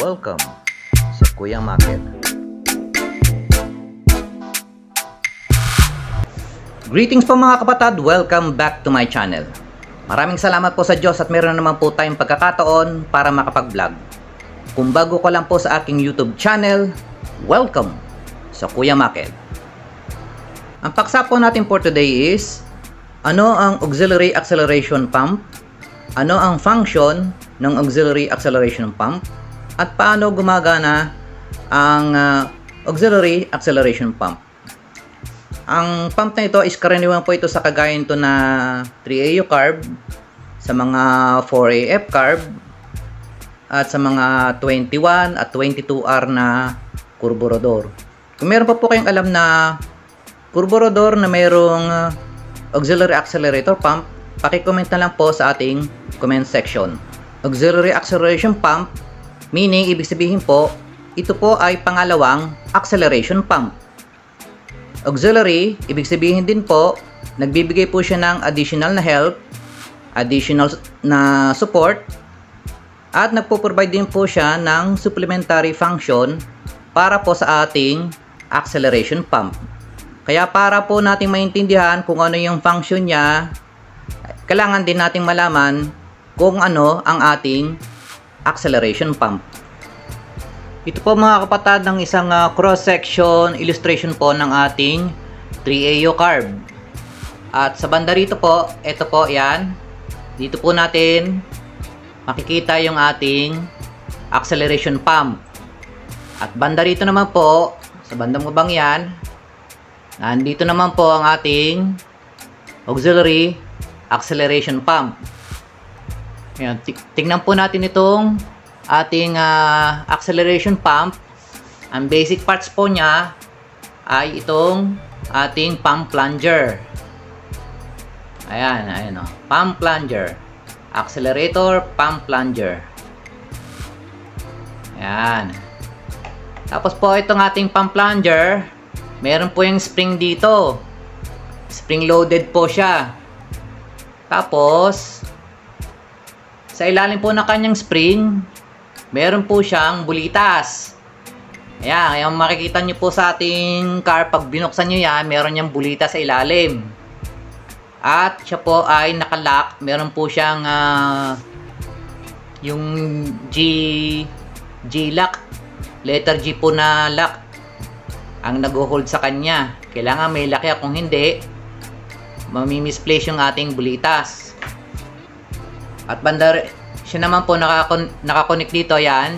Welcome sa Kuya Market. Greetings po mga kapatid, welcome back to my channel. Maraming salamat po sa Diyos at meron naman po tayong pagkakataon para makapag-vlog. Kung bago ko lang po sa aking YouTube channel, welcome sa Kuya Market. Ang paksa po natin for today is, ano ang auxiliary acceleration pump? Ano ang function ng auxiliary acceleration pump? At paano gumagana ang auxiliary acceleration pump? Ang pump na ito is karaniwan po ito sa kagaya nito na 3AU carb, sa mga 4AF carb, at sa mga 21 at 22R na carburetor. Kung meron pa po kayong alam na carburetor na mayroong auxiliary accelerator pump, paki-comment na lang po sa ating comment section. Auxiliary acceleration pump, meaning ibig sabihin po, ito po ay pangalawang acceleration pump. Auxiliary, ibig sabihin din po, nagbibigay po siya ng additional na help, additional na support, at nagpo-provide din po siya ng supplementary function para po sa ating acceleration pump. Kaya para po nating maintindihan kung ano yung function niya, kailangan din nating malaman kung ano ang ating acceleration pump. Ito po mga kapatid ng isang cross-section illustration po ng ating 3AU carb. At sa banda rito po, ito po yan. Dito po natin makikita yung ating acceleration pump. At banda rito naman po, sa bandang mabang yan, nandito naman po ang ating auxiliary acceleration pump. Ayan, tingnan po natin itong ating acceleration pump. Ang basic parts po niya ay itong ating pump plunger. Ayan, ayan o. Pump plunger. Accelerator, pump plunger. Ayan. Tapos po itong ating pump plunger, meron po yung spring dito. Spring loaded po siya. Tapos, sa ilalim po ng kanyang spring, meron po siyang bulitas. Ayan, yung makikita nyo po sa ating car, pag binuksan nyo yan, meron niyang bulitas sa ilalim. At siya po ay nakalock. Meron po siyang yung G lock. Letter G po na lock ang nag-hold sa kanya. Kailangan may lock yan, kung hindi, mamimisplace yung ating bulitas. At banda siya naman po nakakonect dito, yan.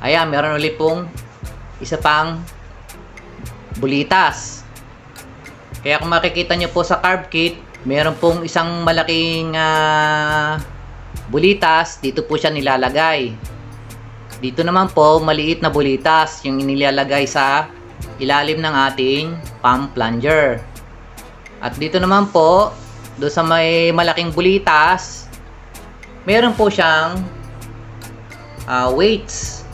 Ayan, meron ulit pong isa pang bulitas. Kaya kung makikita nyo po sa carb kit, meron pong isang malaking bulitas. Dito po siya nilalagay. Dito naman po, maliit na bulitas yung inilalagay sa ilalim ng ating pump plunger. At dito naman po, doon sa may malaking bulitas, meron po siyang weights.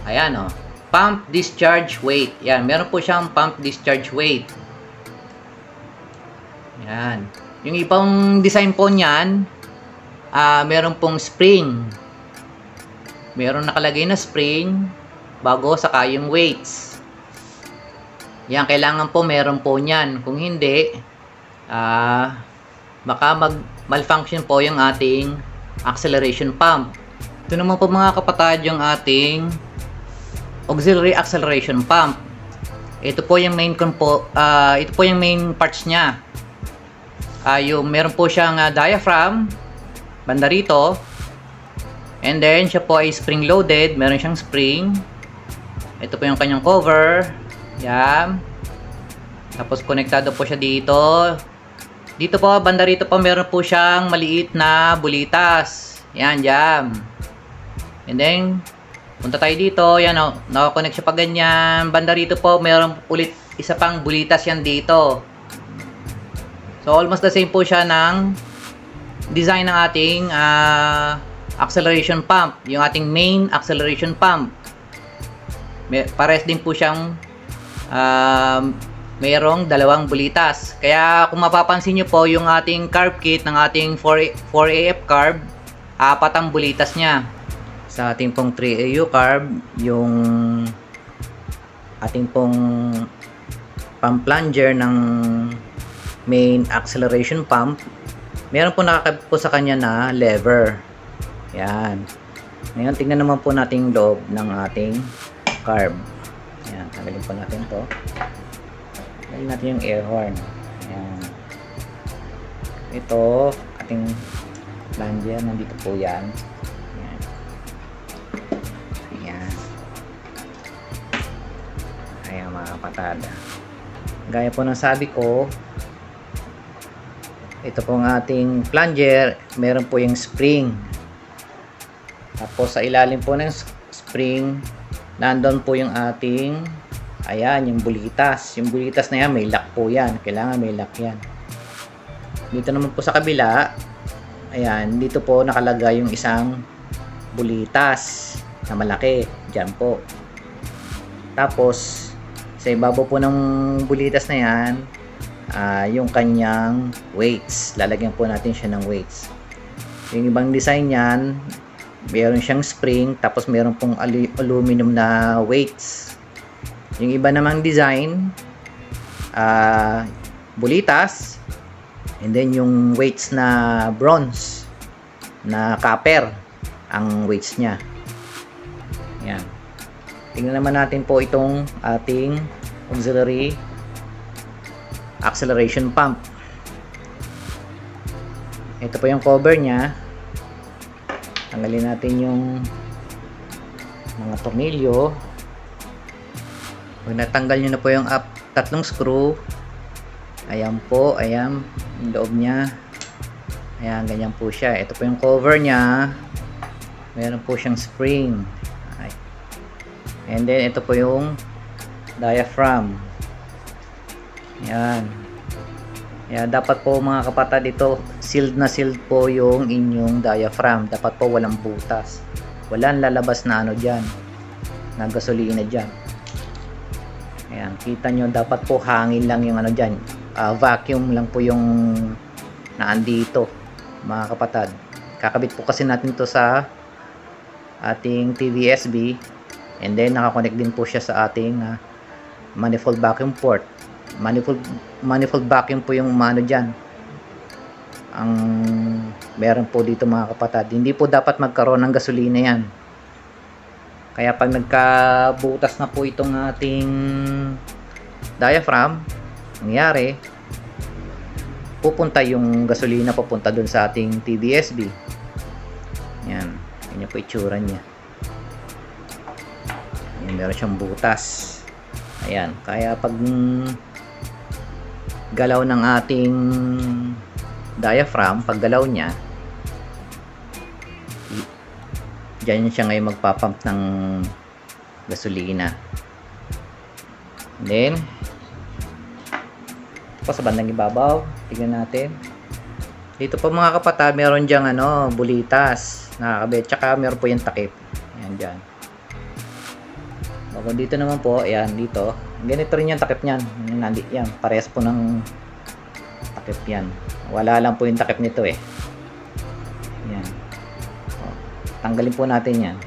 Ayan o. Pump discharge weight. Yan. Meron po siyang pump discharge weight. Yan. Yung ibang design po niyan, meron pong spring. Meron nakalagay na spring bago saka yung weights. Yan. Kailangan po meron po niyan. Kung hindi, baka malfunction po yung ating acceleration pump. Ito naman po mga kapatid yung ating auxiliary acceleration pump. Ito po yung main ito po yung main parts niya. Yung meron po siyang diaphragm banda rito. And then siya po ay spring loaded, meron siyang spring. Ito po yung kanyang cover. Yan. Tapos konektado po siya dito. Dito po, banda rito po, meron po siyang maliit na bulitas. Yan, jam. And then, punta tayo dito. Yan o, nakakonect siya pa ganyan. Banda rito po, meron ulit isa pang bulitas yan dito. So, almost the same po siya ng design ng ating acceleration pump. Yung ating main acceleration pump. Pares din po siyang mayroong dalawang bulitas. Kaya kung mapapansin nyo po yung ating carb kit ng ating 4AF carb, apat ang bulitas niya. Sa ating pong 3AU carb, yung ating pong pump plunger ng main acceleration pump, meron po nakakabit po sa kanya na lever. Yan. Ngayon, tingnan naman po natin yung loob ng ating carb. Yan, tanggalin po natin to. Tanggalin natin yung air horn. Yan. Ito, ating plunger, nandito po yan. Yan. Yan. Ayan mga kapatid. Gaya po ng sabi ko, ito pong ating plunger, meron po yung spring. Tapos sa ilalim po ng spring, nandun po yung ating, ayan, yung bulitas. Yung bulitas na yan, may lock po yan. Kailangan may lock yan. Dito naman po sa kabila, ayan, dito po nakalagay yung isang bulitas na malaki. Diyan po. Tapos, sa ibabaw po ng bulitas na yan, yung kanyang weights. Lalagyan po natin siya ng weights. Yung ibang design yan, meron siyang spring, tapos meron pong aluminum na weights. Yung iba namang design, bulitas, and then yung weights na bronze, na copper, ang weights niya. Yan. Tingnan naman natin po itong ating auxiliary acceleration pump. Ito po yung cover niya. Tanggalin natin yung mga tornilyo. Pag natanggal nyo na po yung tatlong screw, ayan po, ayan yung loob niya. Ayan, ganyan po siya. Ito po yung cover niya. Meron po siyang spring. And then ito po yung diaphragm. Yan. Yan, dapat po mga kapatid, dito sealed na sealed po yung inyong diaphragm. Dapat po walang butas. Walang lalabas na ano dyan, na gasolina dyan. Ayan, kita nyo, dapat po hangin lang yung ano dyan. Vacuum lang po yung naandito, mga kapatid. Kakabit po kasi natin to sa ating TVSB. And then nakakonect din po siya sa ating manifold vacuum port. Manifold vacuum po yung mano dyan. Ang meron po dito mga kapatid. Hindi po dapat magkaroon ng gasolina yan. Kaya pag nagkabutas na po itong ating diaphragm, nangyari, pupunta yung gasolina papunta dun sa ating TVSB. Yan. Yan po itsura niya. Yan, meron siyang butas. Ayan. Kaya pag galaw ng ating diaphragm, pag galaw niya, dyan siya ngayon magpapump ng gasolina. Then po sa bandang ibabaw, tignan natin. Dito po mga kapatid, meron dyang bulitas nakakabit, tsaka meron po yung takip. Ayan dyan. Bago dito naman po, ayan dito, ganito rin yung takip nyan. Yan, parehas po ng takip yan. Wala lang po yung takip nito eh. Yan. O, tanggalin po natin yan.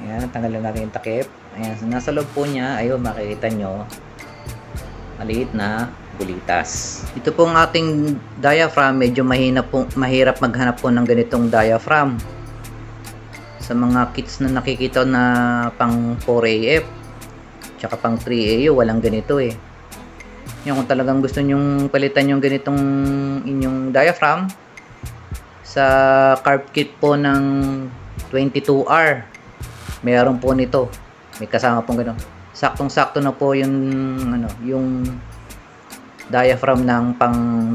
Ayan, tanggalin natin yung takip. Ayan, nasa loob po niya, ayun, makikita nyo, maliit na bulitas. Ito pong ating diaphragm, medyo mahirap maghanap po ng ganitong diaphragm. Sa mga kits na nakikita na pang 4AF, tsaka pang 3AU, walang ganito eh. Yung kung talagang gusto nyong palitan yung ganitong inyong diaphragm, sa carb kit po ng 22R, meron po nito. May kasama pong gano'n. Saktong-sakto na po yung yung diaphragm ng pang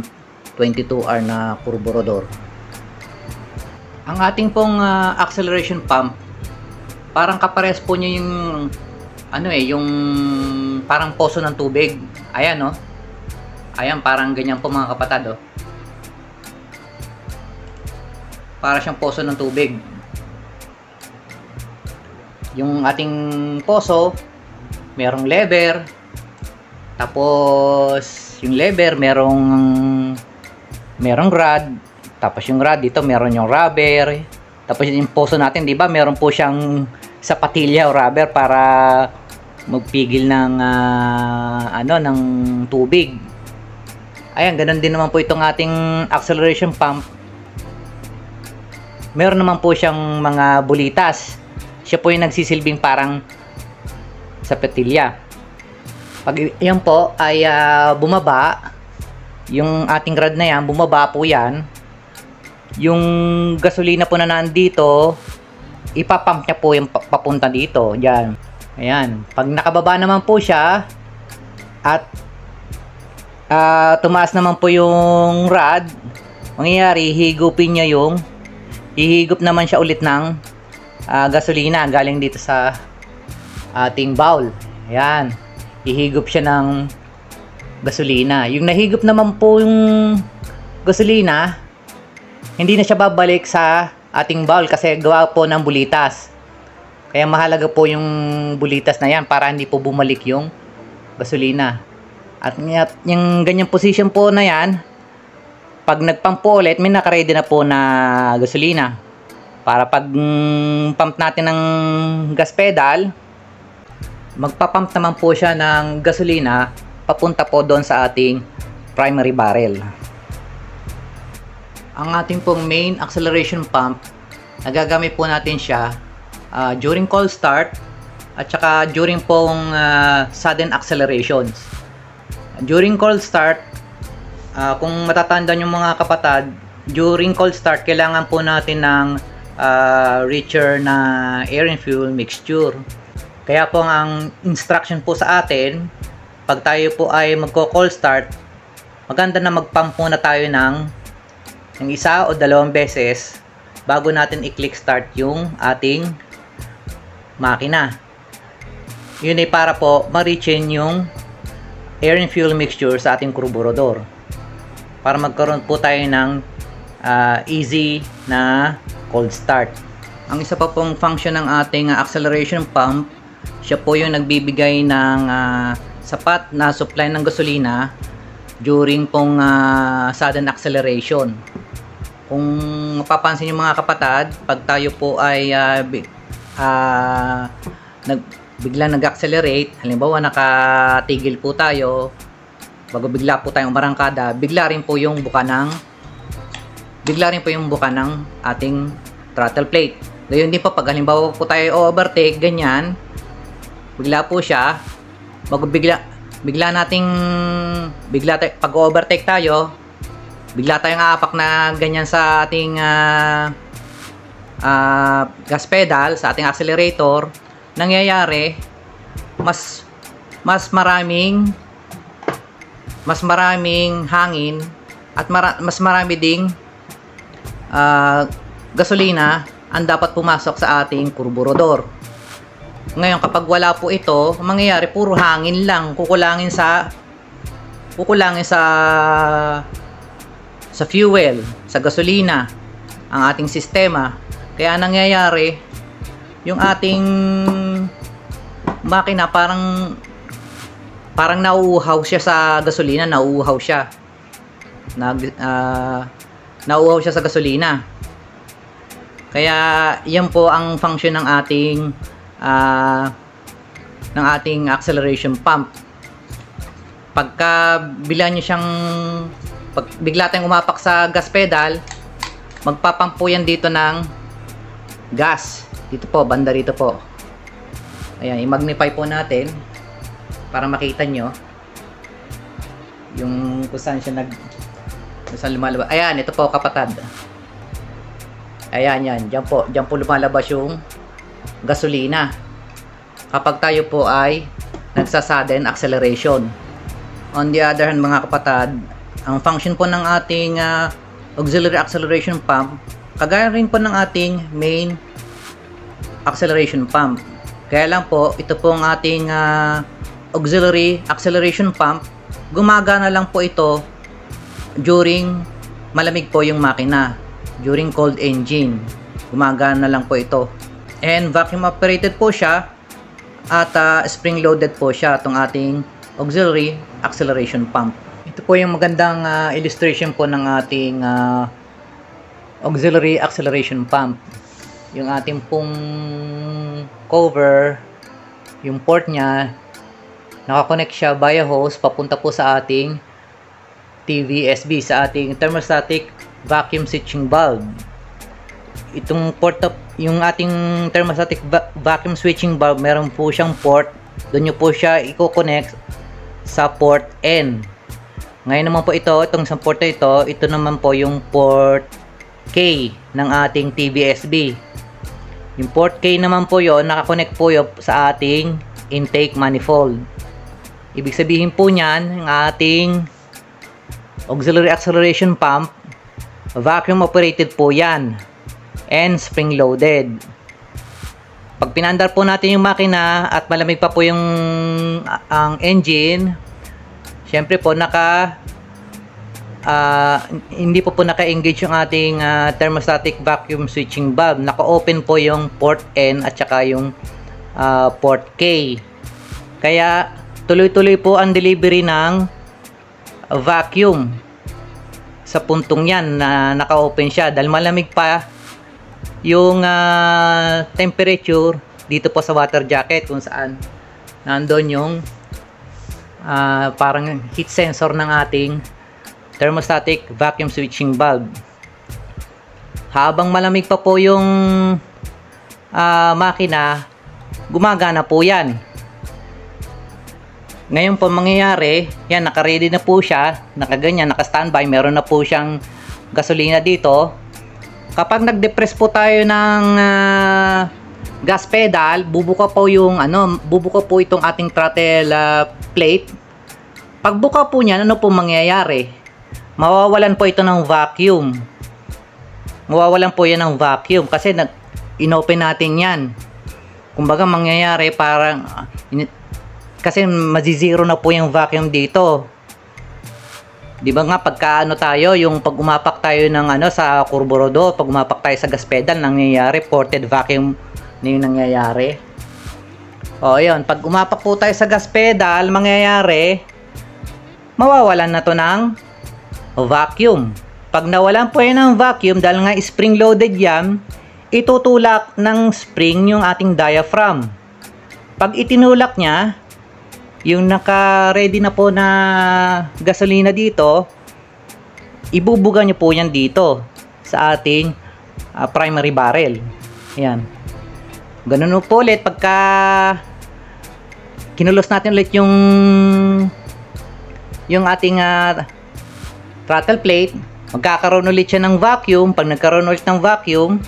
22R na carburetor. Ang ating pong acceleration pump, parang kapares po niya yung yung parang poso ng tubig. Ayan, no? Ayan, parang ganyan po mga kapatid, oh. Para siyang poso ng tubig. Yung ating poso, merong lever. Tapos, yung lever, merong rod. Tapos yung rod dito, meron yung rubber. Tapos yung poso natin, di ba, meron po siyang sapatilya o rubber para magpigil ng ng tubig. Ayan, ganun din naman po itong ating acceleration pump. Meron naman po siyang mga bulitas. Siya po yung nagsisilbing parang sapatilya. Pag yan po ay bumaba, yung ating rod na yan, bumaba po yan, yung gasolina po na nandito, ipapump niya po yung papunta dito. Diyan. Ayan. Pag nakababa naman po siya, at tumaas naman po yung rod, mangyayari, hihigop naman siya ulit ng gasolina galing dito sa ating bowl. Ayan. Hihigop siya ng gasolina. Yung nahigop naman po yung gasolina, hindi na siya babalik sa ating bowl kasi gawa po ng bulitas. Kaya mahalaga po yung bulitas na yan para hindi po bumalik yung gasolina. At yung ganyang position po na yan, pag nagpump po ulit, may nakaready na po na gasolina. Para pag pump natin ng gas pedal, magpapump naman po siya ng gasolina papunta po doon sa ating primary barrel. Ang ating pong main acceleration pump, nagagamit po natin siya during cold start at saka during pong sudden accelerations. During cold start, kung matatandaan yung mga kapatid, during cold start, kailangan po natin ng richer na air and fuel mixture. Kaya po ang instruction po sa atin, pag tayo po ay magko-cold start, maganda na mag-pump muna tayo ng isa o dalawang beses bago natin i-click start yung ating makina. Yun ay para po ma-reaching yung air and fuel mixture sa ating carburetor. Para magkaroon po tayo ng easy na cold start. Ang isa pa pong function ng ating acceleration pump, siya po yung nagbibigay ng sapat na supply ng gasolina during pong sudden acceleration. Kung mapapansin yung mga kapatid, pag tayo po ay biglang nag-accelerate, halimbawa nakatigil po tayo, bago bigla po tayong umarangkada, bigla rin po yung buka ng ating throttle plate. Gayon din po pag halimbawa po tayo overtake, ganyan, bigla po siya, pag overtake tayo, bigla tayong aapak na ganyan sa ating gas pedal, sa ating accelerator, nangyayari mas maraming hangin at mas marami ding gasolina ang dapat pumasok sa ating carburetor. Ngayon kapag wala po ito, mangyayari puro hangin lang, kukulangin sa fuel, sa gasolina ang ating sistema. Kaya nangyayari yung ating makina parang nauuhaw siya sa gasolina, nauuhaw siya sa gasolina. Kaya yan po ang function ng ating acceleration pump. Pagka bigla tayong umapak sa gas pedal, magpapump po yan dito ng gas. Dito po, banda rito po. Ayan, i-magnify po natin para makita nyo yung kung saan siya saan lumalabas. Ayan, ito po kapatid. Ayan, yan. Diyan po lumalabas yung gasolina kapag tayo po ay nagsa-sudden acceleration. On the other hand mga kapatid, ang function po ng ating auxiliary acceleration pump, kagaya rin po ng ating main acceleration pump. Kaya lang po, ito po ang ating auxiliary acceleration pump, gumagana lang po ito during malamig po yung makina, during cold engine. Gumagana lang po ito. And vacuum operated po siya at spring loaded po siya itong ating auxiliary acceleration pump. Ito po yung magandang illustration po ng ating auxiliary acceleration pump. Yung ating pong cover, yung port niya, nakakonect siya via hose papunta po sa ating TVSB, sa ating thermostatic vacuum switching valve. Itong port, yung ating thermostatic vacuum switching valve, meron po siyang port. Doon nyo po siya i-connect sa port N. Ngayon naman po itong sa port na ito naman po yung port K ng ating TVSB. Yung port K naman po yon, nakakonect po yun sa ating intake manifold. Ibig sabihin po niyan, yung ating auxiliary acceleration pump, vacuum operated po yan and spring loaded. Pag pinandar po natin yung makina at malamig pa po yung ang engine, syempre po hindi po naka-engage yung ating thermostatic vacuum switching valve. Naka-open po yung port N at saka yung port K. Kaya tuloy-tuloy po ang delivery ng vacuum sa puntong yan na naka-open siya dahil malamig pa yung temperature dito po sa water jacket kung saan nandoon yung parang heat sensor ng ating thermostatic vacuum switching valve. Habang malamig pa po yung makina, gumagana po yan. Ngayon po mangyayari, yan, naka-ready na po siya, nakaganyan, naka-standby, meron na po siyang gasolina dito. Kapag nag-depress po tayo ng gas pedal, bubuka po itong ating throttle plate. Pagbuka po niyan, ano po mangyayari? Mawawalan po ito ng vacuum. Mawawalan po yan ng vacuum kasi inopen natin yan. Kumbaga mangyayari parang kasi mazizero na po yung vacuum dito. Di ba nga pag umapak tayo ng sa carburetor, pag umapak tayo sa gas pedal, nangyayari ported vacuum na yung nangyayari. O yun, pag umapak po tayo sa gas pedal, mangyayari mawawalan na to ng vacuum. Pag nawalan po yan ng vacuum, dahil nga spring loaded yan, itutulak ng spring yung ating diaphragm. Pag itinulak niya, yung naka-ready na po na gasolina dito, ibubuga nyo po yan dito sa ating primary barrel. Ayan. Ganun po ulit pagka kinulos natin ulit yung ating throttle plate, magkakaroon ulit siya ng vacuum. Pag nagkaroon ulit ng vacuum,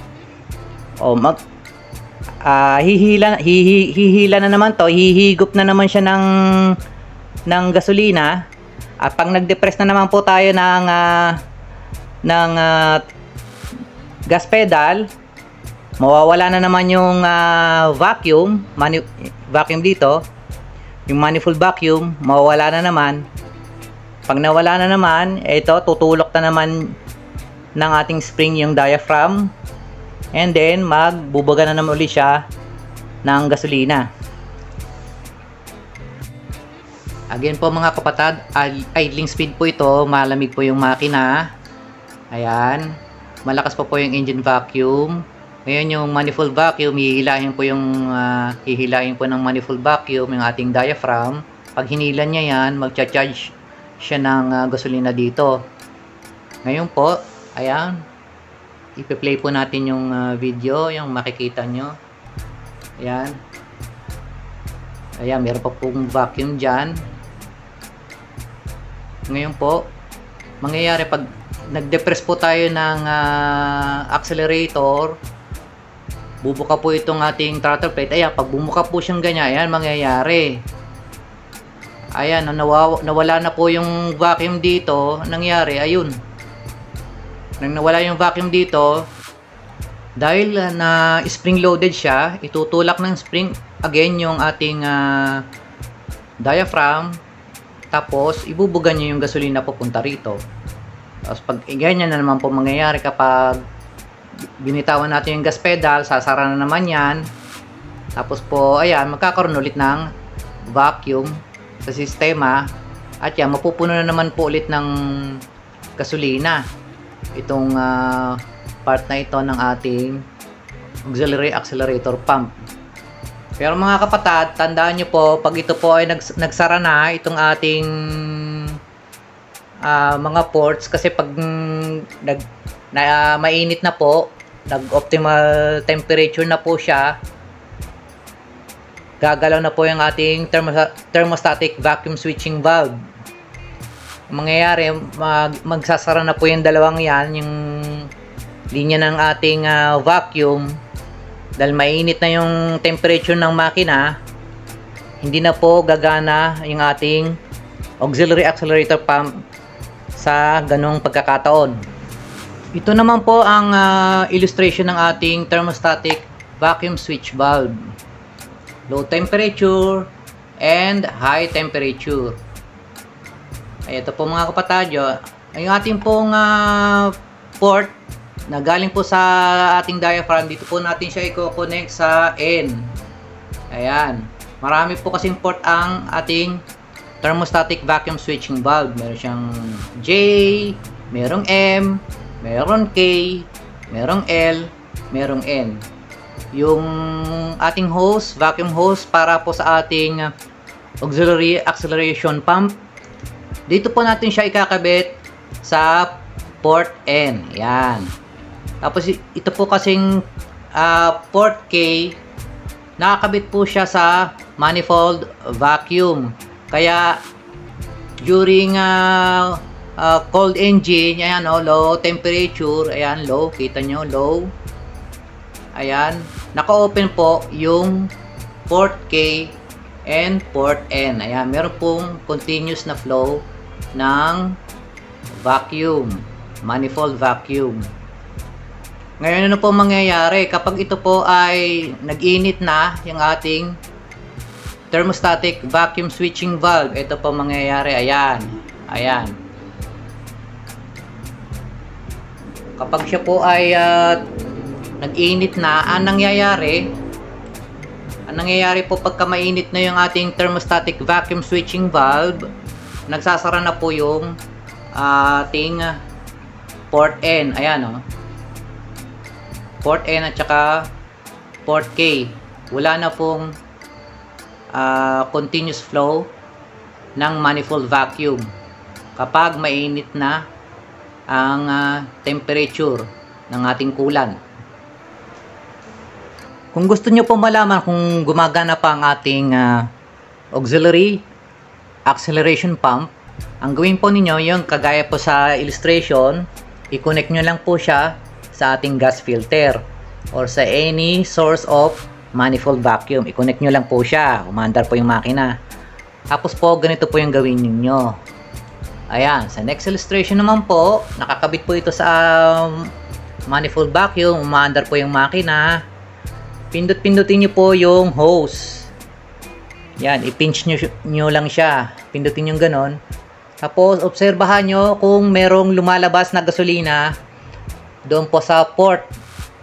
hihila na naman to, hihigop na naman siya ng gasolina. At pag nag-depress na naman po tayo ng gas pedal, mawawala na naman yung vacuum dito, yung manifold vacuum, mawawala na naman. Pag nawala na naman, ito tutulok na naman ng ating spring yung diaphragm. And then, magbubuga na naman ulit siya ng gasolina. Again po mga kapatid, idling speed po ito. Malamig po yung makina. Ayan. Malakas pa po yung engine vacuum. Ngayon yung manifold vacuum, hihilahin po ng manifold vacuum yung ating diaphragm. Pag hinilan niya yan, magcha-charge siya ng gasolina dito. Ngayon po, ayan. Ipi-play po natin yung video, yung makikita nyo. Ayan. Ayan, meron pa pong vacuum dyan. Ngayon po, mangyayari pag nag-depress po tayo ng accelerator, bubuka po itong ating throttle plate. Ayan, pag bumuka po siyang ganyan, ayan, mangyayari. Ayan, nawala na po yung vacuum dito. Nangyari, ayun. Nang nawala yung vacuum dito, dahil na spring loaded siya, itutulak ng spring again yung ating diaphragm. Tapos, ibubugan nyo yung gasolina papunta rito. Tapos, pag ganyan na naman po mangyayari kapag binitawan natin yung gas pedal, sasara na naman yan. Tapos po, ayan, magkakaroon ulit ng vacuum sa sistema. At yan, mapupuno na naman po ulit ng gasolina itong part na ito ng ating auxiliary accelerator pump. Pero mga kapatid, tandaan nyo po, pag ito po ay nagsara na itong ating mga ports, kasi pag mainit na po, nag-optimal temperature na po siya, gagalaw na po yung ating thermostatic vacuum switching valve. Mangyayari, magsasara na po yung dalawang yan, yung linya ng ating vacuum. Dahil mainit na yung temperature ng makina, hindi na po gagana yung ating auxiliary accelerator pump sa ganong pagkakataon. Ito naman po ang illustration ng ating thermostatic vacuum switch valve. Low temperature and high temperature. Ay, ito po mga kapatadyo, ay yung ating pong port na galing po sa ating diaphragm, dito po natin siya i-connect sa N. Ayan. Marami po kasing port ang ating thermostatic vacuum switching valve. Meron siyang J, merong M, meron K, merong L, merong N. Yung ating hose, vacuum hose para po sa ating auxiliary acceleration pump, dito po natin siya ikakabit sa port N. Yan. Tapos ito po kasing port K, nakakabit po siya sa manifold vacuum. Kaya during cold engine, ayan, low temperature, ayan, low, kita nyo, low. Ayan, naka-open po yung port K and port N. Ayan, meron pong continuous na flow ng vacuum, manifold vacuum. Ngayon, ano po mangyayari kapag ito po ay nag-init na yung ating thermostatic vacuum switching valve? Ito po mangyayari, ayan, ayan. Kapag siya po ay nag-init na, ang nangyayari po pagka mainit na yung ating thermostatic vacuum switching valve, nagsasara na po yung ating port N. Ayan, port N at saka port K. Wala na pong continuous flow ng manifold vacuum kapag mainit na ang temperature ng ating coolant. Kung gusto nyo po malaman kung gumagana pa ang ating auxiliary acceleration pump, ang gawin po ninyo yung kagaya po sa illustration, i-connect nyo lang po siya sa ating gas filter or sa any source of manifold vacuum. I-connect nyo lang po siya, umandar po yung makina. Tapos po, ganito po yung gawin niyo. Ayan, sa next illustration naman po, nakakabit po ito sa manifold vacuum, umandar po yung makina. Pindot-pindutin nyo po yung hose. Yan, i-pinch nyo lang siya. Pindutin yung ganon. Tapos, obserbahan nyo kung merong lumalabas na gasolina doon po sa port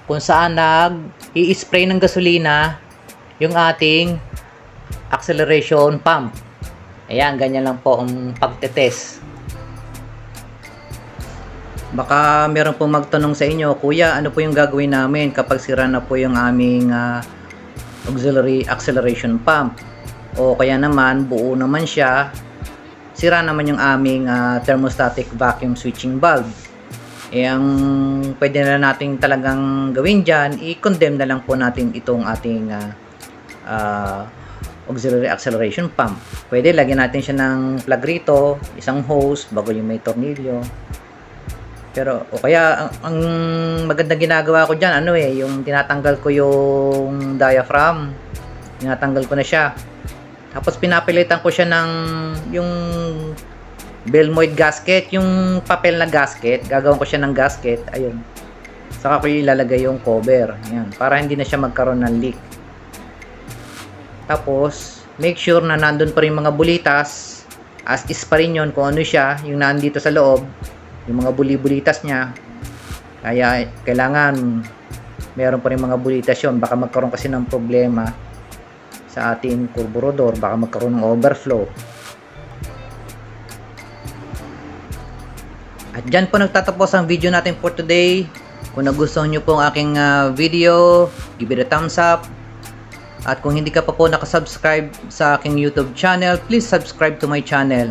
kung saan nag-i-spray ng gasolina yung ating acceleration pump. Ayan, ganyan lang po ang pagtetest. Baka meron pong magtanong sa inyo, Kuya, ano po yung gagawin namin kapag sira na po yung aming auxiliary acceleration pump? O kaya naman, buo naman siya, sira naman yung aming thermostatic vacuum switching valve. Ang pwede na natin talagang gawin dyan, i-condemn na lang po natin itong ating auxiliary acceleration pump. Pwede lagyan natin siya ng plug rito, isang hose bago yung may tornilyo. Pero o kaya ang magandang ginagawa ko dyan, yung tinatanggal ko yung diaphragm, tinatanggal ko na siya. Tapos pinapilitan ko siya ng yung Belmoid gasket, yung papel na gasket, gagawin ko siya ng gasket, ayun. Saka ko ilalagay yung cover, yan, para hindi na siya magkaroon ng leak. Tapos, make sure na nandun pa rin mga bulitas as is pa rin yun kung ano siya, yung nandito sa loob, yung mga buli-bulitas niya. Kaya kailangan meron pa rin mga bulitas yun. Baka magkaroon kasi ng problema sa ating carburetor, baka magkaroon ng overflow. At dyan po nagtatapos ang video natin for today. Kung nagustuhan nyo po ang aking video, give it a thumbs up. At kung hindi ka pa po nakasubscribe sa aking YouTube channel, please subscribe to my channel.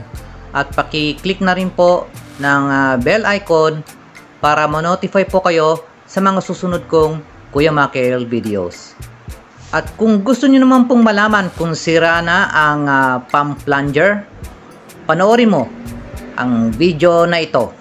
At paki-click na rin po ng bell icon para ma-notify po kayo sa mga susunod kong Kuya Makel videos. At kung gusto nyo naman pong malaman kung sira na ang pump plunger, panoorin mo ang video na ito.